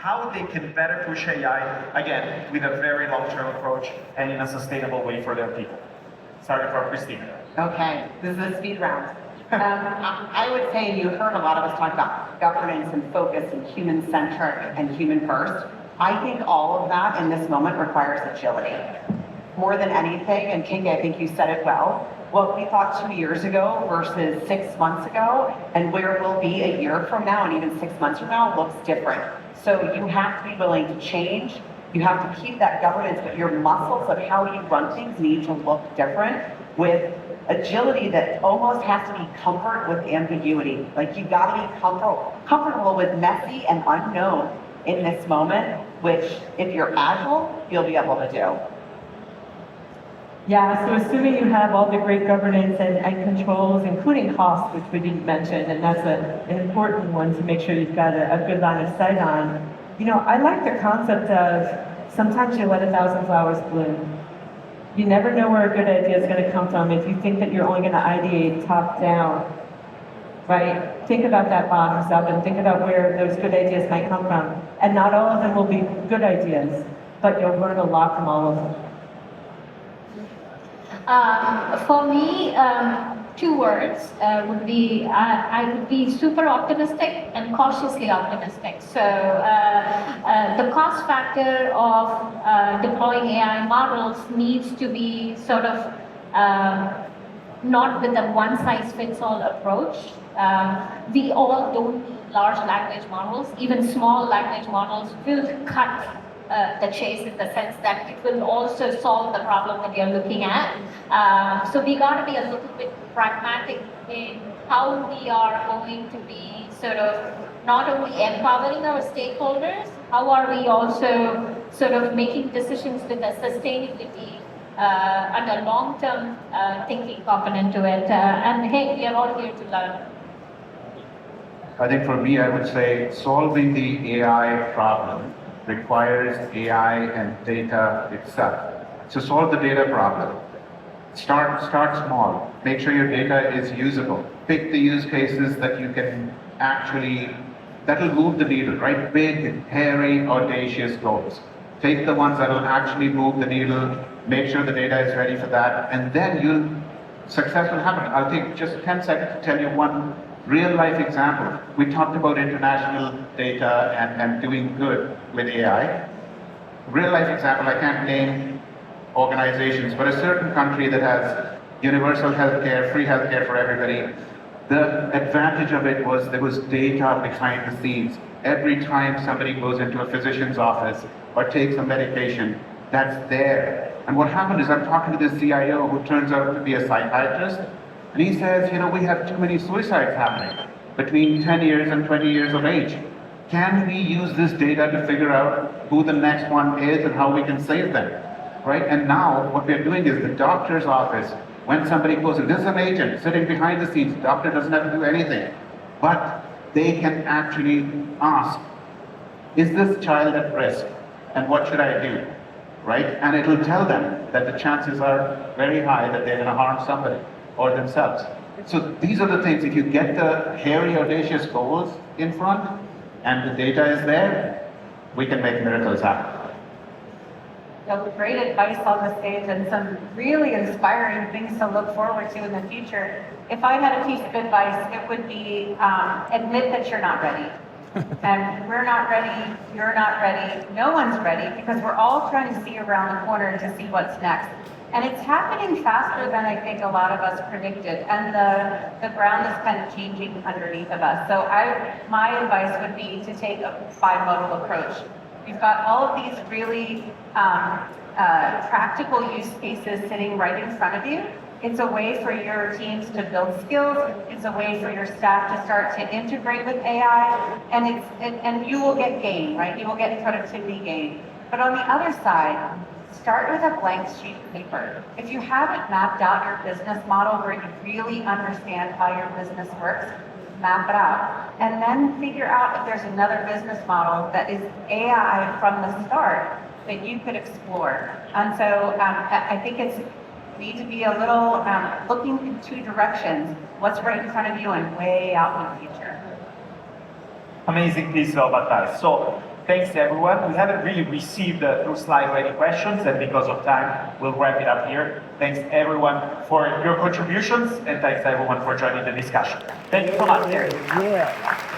how they can better push AI, again, with a very long-term approach and in a sustainable way for their people. Starting from Christina. Okay, this is a speed round. I would say you heard a lot of us talk about governance and focus and human-centric and human-first. I think all of that in this moment requires agility. More than anything, and Kinga, I think you said it well, what we thought 2 years ago versus 6 months ago, and where we'll be a year from now and even 6 months from now looks different. So you have to be willing to change. You have to keep that governance, but your muscles of how you run things need to look different with agility that almost has to be comfort with ambiguity. Like you gotta be comfortable with messy and unknown in this moment, which if you're agile, you'll be able to do. Yeah, so assuming you have all the great governance and controls, including costs, which we didn't mention, and that's an important one to make sure you've got a good line of sight on. You know, I like the concept of sometimes you let 1,000 flowers bloom. You never know where a good idea is going to come from if you think that you're only going to ideate top down, right? Think about that bottoms up and think about where those good ideas might come from. And not all of them will be good ideas, but you'll learn a lot from all of them. For me, 2 words would be, I would be super optimistic and cautiously optimistic. So the cost factor of deploying AI models needs to be sort of not with a one-size-fits-all approach. We all don't need large language models. Even small language models will cut the chase in the sense that it will also solve the problem that you're looking at. So we got to be a little bit pragmatic in how we are going to be sort of not only empowering our stakeholders, how are we also sort of making decisions with a sustainability and a long-term thinking component to it. And hey, we are all here to learn. I think for me, I would say solving the AI problem requires AI and data itself. So solve the data problem. Start small. Make sure your data is usable. Pick the use cases that you can actually, that'll move the needle, right? Big, hairy, audacious goals. Take the ones that will actually move the needle, make sure the data is ready for that, and then success will happen. I'll take just 10 seconds to tell you one real life example. We talked about international data and doing good with AI. Real life example, I can't name organizations, but a certain country that has universal healthcare, free healthcare for everybody, the advantage of it was there was data behind the scenes. Every time somebody goes into a physician's office or takes a medication, that's there. And what happened is I'm talking to the CIO who turns out to be a psychiatrist, and he says, you know, we have too many suicides happening between 10 years and 20 years of age. Can we use this data to figure out who the next one is and how we can save them, right? And now what we're doing is the doctor's office, when somebody goes in, this is an agent sitting behind the scenes, the doctor doesn't have to do anything, but they can actually ask, is this child at risk? And what should I do, right? And it'll tell them that the chances are very high that they're gonna harm somebody or themselves. So these are the things, if you get the hairy, audacious goals in front and the data is there, we can make miracles happen. So great advice on the stage and some really inspiring things to look forward to in the future. If I had a piece of advice, it would be admit that you're not ready. And we're not ready, you're not ready, no one's ready, because we're all trying to see around the corner to see what's next. And it's happening faster than I think a lot of us predicted, and the ground is kind of changing underneath of us. So my advice would be to take a bimodal approach. We've got all of these really practical use cases sitting right in front of you. It's a way for your teams to build skills. It's a way for your staff to start to integrate with AI, and you will get gain, right? You will get productivity gain. But on the other side, start with a blank sheet of paper. If you haven't mapped out your business model where you really understand how your business works, map it out, and then figure out if there's another business model that is AI from the start that you could explore. And so I think we need to be a little looking in 2 directions, what's right in front of you and way out in the future. amazing piece of advice. So thanks to everyone. We haven't really received through slide ready questions, and because of time, we'll wrap it up here. Thanks everyone for your contributions, and thanks everyone for joining the discussion. Thank you so much. Yeah.